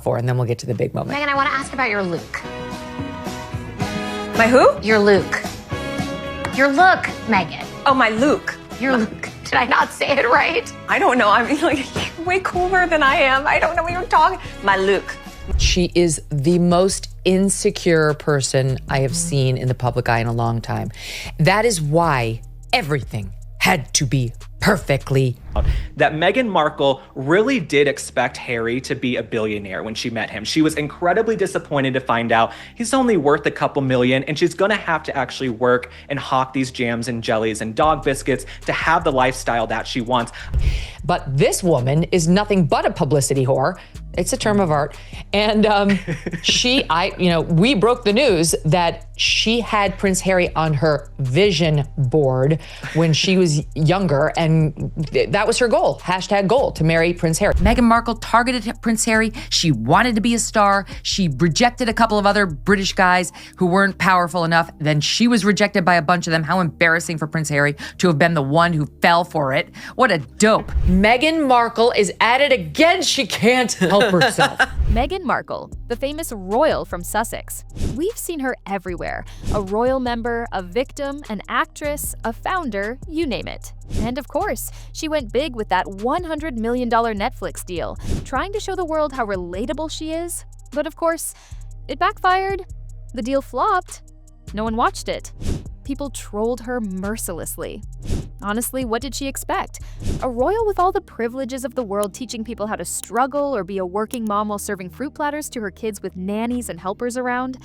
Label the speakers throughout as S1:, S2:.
S1: for, and then we'll get to the big moment.
S2: Megyn, I want to ask about your look.
S3: My who?
S2: Your look. Your look, Megyn.
S3: Oh, my Luke.
S2: Your look. Did I not say it right?
S3: I don't know. I mean, like, you're way cooler than I am. I don't know what you're talking. My Luke.
S1: She is the most insecure person I have seen in the public eye in a long time. That is why everything had to be perfectly.
S4: That Meghan Markle really did expect Harry to be a billionaire when she met him. She was incredibly disappointed to find out he's only worth a couple million, and she's gonna have to actually work and hawk these jams and jellies and dog biscuits to have the lifestyle that she wants.
S1: But this woman is nothing but a publicity whore. It's a term of art. And we broke the news that she had Prince Harry on her vision board when she was younger, and that was her goal, #goal, to marry Prince Harry.
S5: Meghan Markle targeted Prince Harry. She wanted to be a star. She rejected a couple of other British guys who weren't powerful enough. Then she was rejected by a bunch of them. How embarrassing for Prince Harry to have been the one who fell for it. What a dope.
S1: Meghan Markle is at it again. She can't help herself.
S6: Meghan Markle, the famous royal from Sussex. We've seen her everywhere. A royal member, a victim, an actress, a founder, you name it. And of course, she went big with that $100 million Netflix deal, trying to show the world how relatable she is. But of course, it backfired. The deal flopped. No one watched it. People trolled her mercilessly. Honestly, what did she expect? A royal with all the privileges of the world teaching people how to struggle or be a working mom while serving fruit platters to her kids with nannies and helpers around?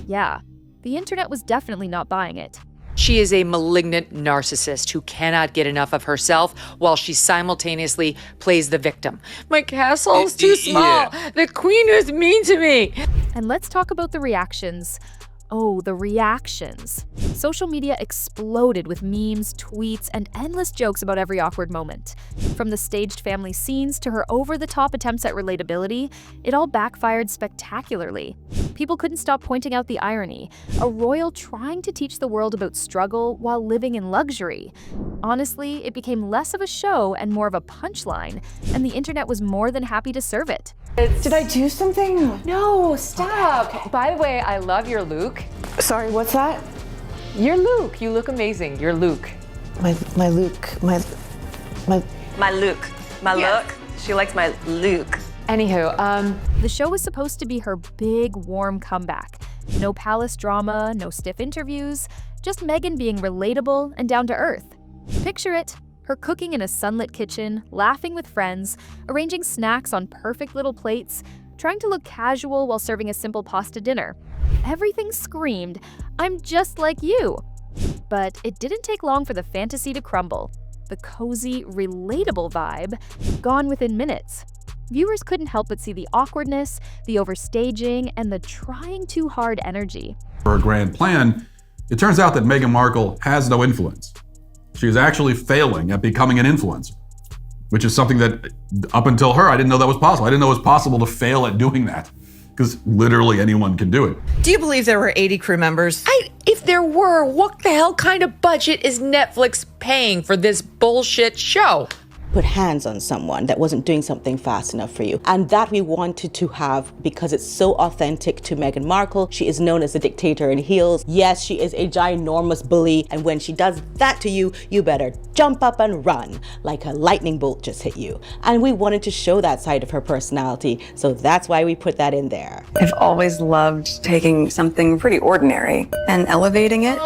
S6: Yeah, the internet was definitely not buying it.
S1: She is a malignant narcissist who cannot get enough of herself while she simultaneously plays the victim. My castle's too small. Yeah. The queen is mean to me.
S6: And let's talk about the reactions. Oh, the reactions. Social media exploded with memes, tweets, and endless jokes about every awkward moment. From the staged family scenes to her over-the-top attempts at relatability, it all backfired spectacularly. People couldn't stop pointing out the irony. A royal trying to teach the world about struggle while living in luxury. Honestly, it became less of a show and more of a punchline, and the internet was more than happy to serve it.
S7: Did I do something?
S8: No, stop. Okay. By the way, I love your Luke.
S7: Sorry, what's that?
S8: Your Luke. You look amazing. Your Luke.
S7: My Luke. My
S3: Luke. My
S8: yes.
S3: look. She likes my Luke.
S8: Anywho,
S6: the show was supposed to be her big, warm comeback. No palace drama, no stiff interviews, just Megyn being relatable and down to earth. Picture it. Her cooking in a sunlit kitchen, laughing with friends, arranging snacks on perfect little plates, trying to look casual while serving a simple pasta dinner. Everything screamed, "I'm just like you." But it didn't take long for the fantasy to crumble. The cozy, relatable vibe, gone within minutes. Viewers couldn't help but see the awkwardness, the overstaging, and the trying too hard energy.
S9: For her grand plan, it turns out that Meghan Markle has no influence. She is actually failing at becoming an influencer, which is something that up until her, I didn't know that was possible. I didn't know it was possible to fail at doing that, because literally anyone can do it.
S10: Do you believe there were 80 crew members?
S1: If there were, what the hell kind of budget is Netflix paying for this bullshit show?
S11: Put hands on someone that wasn't doing something fast enough for you. And that we wanted to have because it's so authentic to Meghan Markle. She is known as the dictator in heels. Yes, she is a ginormous bully. And when she does that to you, you better jump up and run like a lightning bolt just hit you. And we wanted to show that side of her personality. So that's why we put that in there.
S12: I've always loved taking something pretty ordinary and elevating it.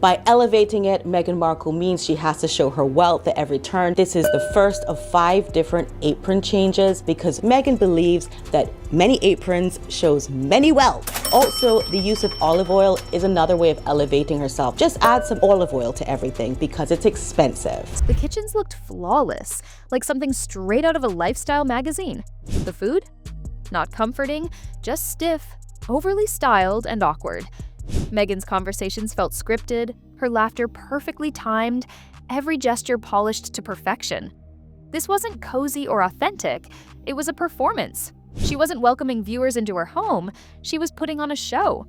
S11: By elevating it, Meghan Markle means she has to show her wealth at every turn. This is the first of 5 different apron changes because Meghan believes that many aprons shows many wealth. Also, the use of olive oil is another way of elevating herself. Just add some olive oil to everything because it's expensive.
S6: The kitchens looked flawless, like something straight out of a lifestyle magazine. The food? Not comforting, just stiff, overly styled, and awkward. Meghan's conversations felt scripted, her laughter perfectly timed, every gesture polished to perfection. This wasn't cozy or authentic, it was a performance. She wasn't welcoming viewers into her home, she was putting on a show.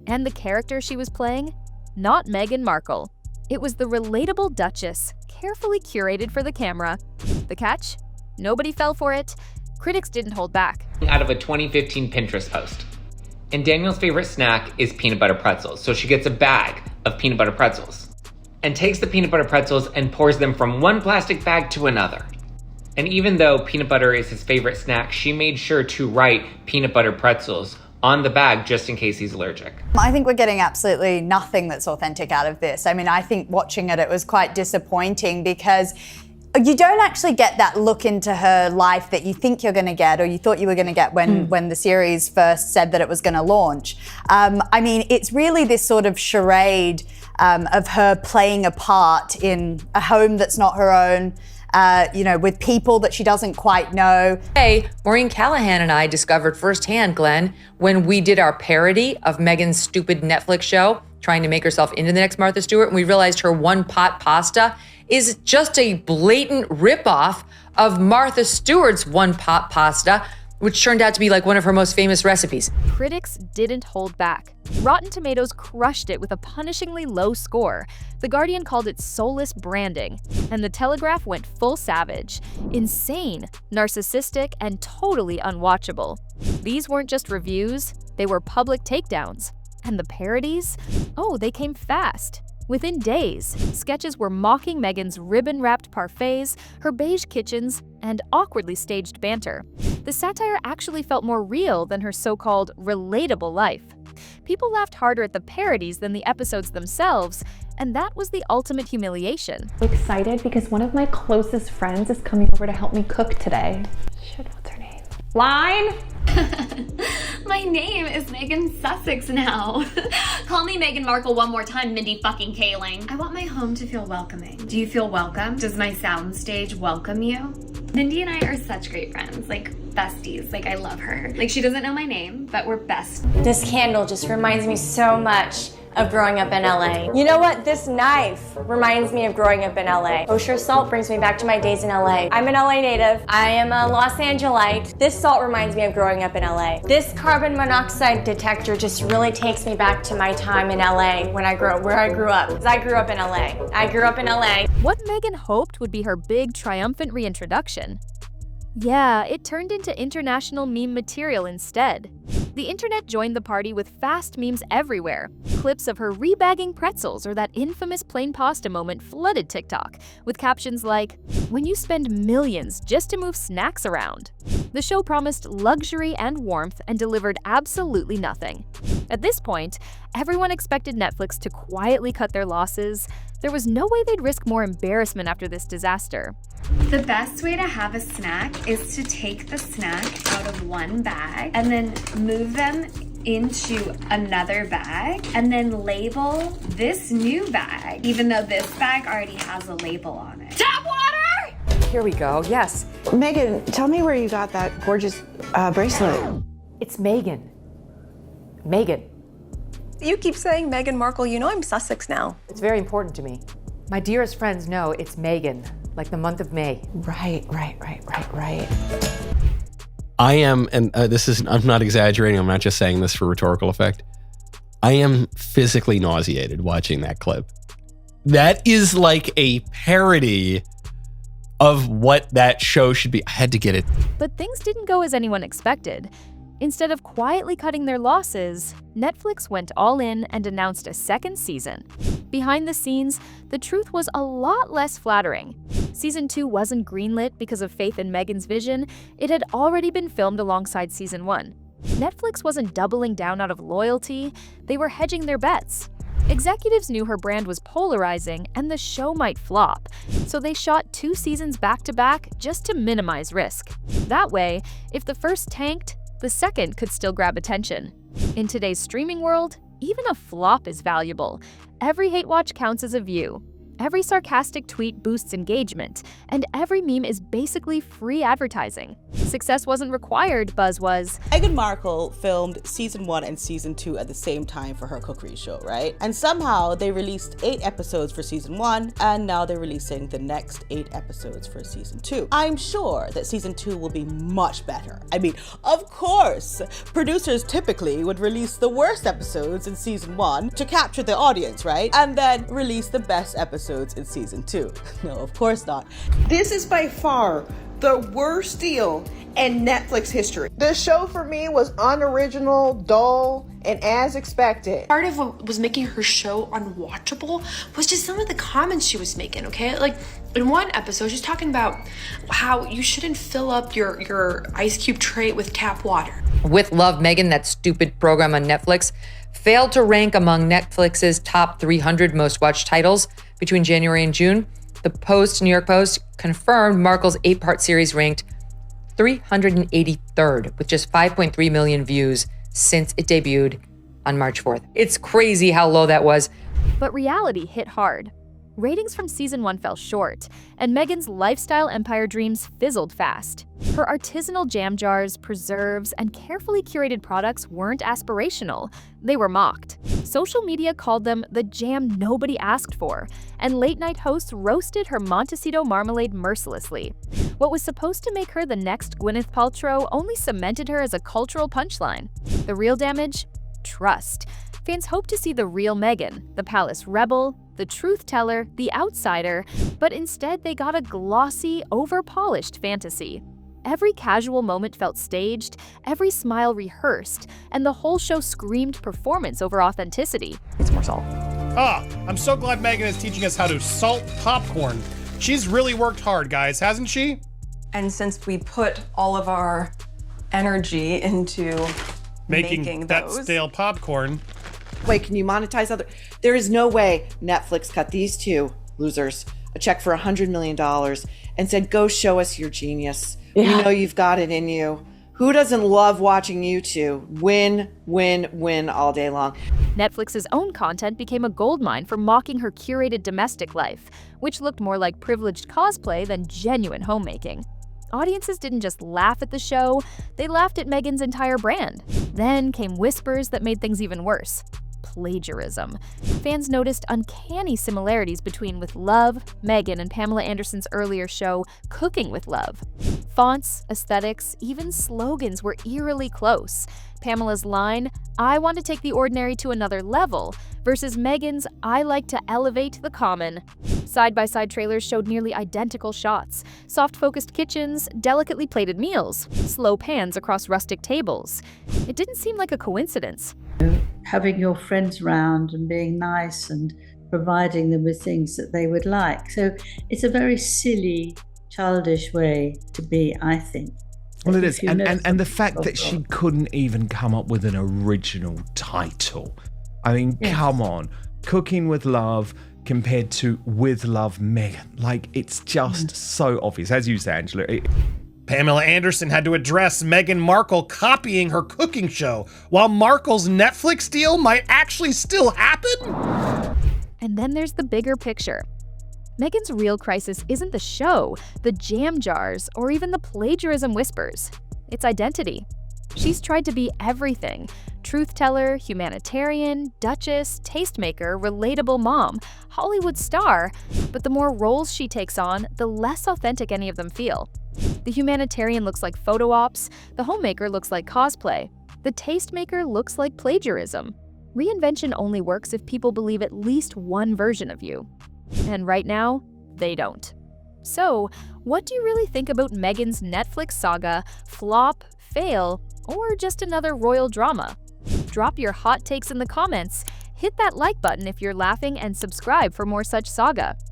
S6: And the character she was playing? Not Meghan Markle. It was the relatable Duchess, carefully curated for the camera. The catch? Nobody fell for it. Critics didn't hold back.
S13: Out of a 2015 Pinterest post. And Danielle's favorite snack is peanut butter pretzels. So she gets a bag of peanut butter pretzels and takes the peanut butter pretzels and pours them from one plastic bag to another. And even though peanut butter is his favorite snack, she made sure to write peanut butter pretzels on the bag just in case he's allergic.
S14: I think we're getting absolutely nothing that's authentic out of this. I mean, I think watching it was quite disappointing because you don't actually get that look into her life that you think you're going to get or you thought you were going to get when the series first said that it was going to launch. I mean, it's really this sort of charade of her playing a part in a home that's not her own, with people that she doesn't quite know.
S1: Hey, Maureen Callahan and I discovered firsthand, Glenn, when we did our parody of Meghan's stupid Netflix show, trying to make herself into the next Martha Stewart, and we realized her one-pot pasta is just a blatant ripoff of Martha Stewart's one-pot pasta, which turned out to be like one of her most famous recipes.
S6: Critics didn't hold back. Rotten Tomatoes crushed it with a punishingly low score. The Guardian called it soulless branding, and The Telegraph went full savage. Insane, narcissistic, and totally unwatchable. These weren't just reviews, they were public takedowns. And the parodies? Oh, they came fast. Within days, sketches were mocking Meghan's ribbon-wrapped parfaits, her beige kitchens, and awkwardly staged banter. The satire actually felt more real than her so-called relatable life. People laughed harder at the parodies than the episodes themselves, and that was the ultimate humiliation.
S15: I'm excited because one of my closest friends is coming over to help me cook today. Shit, what's her name? Line?
S16: My name is Megyn Sussex now. Call me Meghan Markle one more time, Mindy fucking Kaling. I want my home to feel welcoming. Do you feel welcome? Does my soundstage welcome you? Mindy and I are such great friends, like besties. Like, I love her. Like, she doesn't know my name, but we're best.
S17: This candle just reminds me so much of growing up in LA. You know what? This knife reminds me of growing up in LA. Kosher salt brings me back to my days in LA. I'm an LA native. I am a Los Angelite. This salt reminds me of growing up in LA. This carbon monoxide detector just really takes me back to my time in LA where I grew up. Because I grew up in LA. I grew up in LA.
S6: What Meghan hoped would be her big, triumphant reintroduction. Yeah, it turned into international meme material instead. The internet joined the party with fast memes everywhere. Clips of her rebagging pretzels or that infamous plain pasta moment flooded TikTok, with captions like, "When you spend millions just to move snacks around." The show promised luxury and warmth and delivered absolutely nothing. At this point, everyone expected Netflix to quietly cut their losses. There was no way they'd risk more embarrassment after this disaster.
S16: The best way to have a snack is to take the snack out of one bag and then move them into another bag and then label this new bag, even though this bag already has a label on it. Tap water!
S1: Here we go, yes.
S7: Megyn, tell me where you got that gorgeous bracelet.
S8: It's Megyn. Megyn.
S3: You keep saying Meghan Markle, you know I'm Sussex now.
S8: It's very important to me. My dearest friends know it's Megyn, like the month of May.
S7: Right.
S18: I am, and I'm not exaggerating, I'm not just saying this for rhetorical effect. I am physically nauseated watching that clip. That is like a parody of what that show should be. I had to get it.
S6: But things didn't go as anyone expected. Instead of quietly cutting their losses, Netflix went all in and announced a second season. Behind the scenes, the truth was a lot less flattering. Season 2 wasn't greenlit because of faith in Meghan's vision. It had already been filmed alongside Season 1. Netflix wasn't doubling down out of loyalty, they were hedging their bets. Executives knew her brand was polarizing and the show might flop, so they shot 2 seasons back-to-back just to minimize risk. That way, if the first tanked, the second could still grab attention. In today's streaming world, even a flop is valuable. Every hate watch counts as a view. Every sarcastic tweet boosts engagement, and every meme is basically free advertising. Success wasn't required, buzz was.
S11: Meghan Markle filmed season 1 and season 2 at the same time for her cookery show, right? And somehow they released 8 episodes for season 1, and now they're releasing the next 8 episodes for season 2. I'm sure that season 2 will be much better. I mean, of course, producers typically would release the worst episodes in season 1 to capture the audience, right? And then release the best episodes episodes in season 2. No, of course not.
S7: This is by far the worst deal in Netflix history. This show for me was unoriginal, dull, and as expected.
S19: Part of what was making her show unwatchable was just some of the comments she was making, okay? Like, in one episode, she's talking about how you shouldn't fill up your ice cube tray with tap water.
S1: With Love, Megyn, that stupid program on Netflix, failed to rank among Netflix's top 300 most watched titles between January and June. The New York Post, confirmed Markle's 8-part series ranked 383rd with just 5.3 million views since it debuted on March 4th. It's crazy how low that was.
S6: But reality hit hard. Ratings from season 1 fell short, and Megyn's lifestyle empire dreams fizzled fast. Her artisanal jam jars, preserves, and carefully curated products weren't aspirational. They were mocked. Social media called them the jam nobody asked for, and late-night hosts roasted her Montecito marmalade mercilessly. What was supposed to make her the next Gwyneth Paltrow only cemented her as a cultural punchline. The real damage? Trust. Fans hoped to see the real Megyn, the palace rebel, the truth teller, the outsider, but instead they got a glossy, over-polished fantasy. Every casual moment felt staged, every smile rehearsed, and the whole show screamed performance over authenticity.
S3: It's more salt.
S20: I'm so glad Megyn is teaching us how to salt popcorn. She's really worked hard, guys, hasn't she?
S12: And since we put all of our energy into
S20: Making that
S12: those,
S20: stale popcorn.
S7: Wait, can you monetize other? There is no way Netflix cut these two losers a check for $100 million and said, go show us your genius.
S14: Yeah.
S7: We know you've got it in you. Who doesn't love watching you two win, win, win all day long?
S6: Netflix's own content became a goldmine for mocking her curated domestic life, which looked more like privileged cosplay than genuine homemaking. Audiences didn't just laugh at the show, they laughed at Megyn's entire brand. Then came whispers that made things even worse. Plagiarism. Fans noticed uncanny similarities between With Love, Megyn, and Pamela Anderson's earlier show, Cooking with Love. Fonts, aesthetics, even slogans were eerily close. Pamela's line, I want to take the ordinary to another level, versus Megyn's, I like to elevate the common. Side-by-side trailers showed nearly identical shots, soft-focused kitchens, delicately plated meals, slow pans across rustic tables. It didn't seem like a coincidence.
S21: Having your friends around and being nice and providing them with things that they would like. So it's a very silly, childish way to be, I think.
S22: Well, it is. And the fact that she couldn't even come up with an original title. I mean, come on. Cooking with Love compared to With Love, Megyn. Like, it's just so obvious. As you say, Angela.
S20: Pamela Anderson had to address Meghan Markle copying her cooking show, while Markle's Netflix deal might actually still happen?
S6: And then there's the bigger picture. Megyn's real crisis isn't the show, the jam jars, or even the plagiarism whispers. It's identity. She's tried to be everything. Truth teller, humanitarian, duchess, tastemaker, relatable mom, Hollywood star. But the more roles she takes on, the less authentic any of them feel. The humanitarian looks like photo ops, the homemaker looks like cosplay, the tastemaker looks like plagiarism. Reinvention only works if people believe at least one version of you. And right now, they don't. So, what do you really think about Megyn's Netflix saga, flop, fail, or just another royal drama? Drop your hot takes in the comments, hit that like button if you're laughing, and subscribe for more such saga.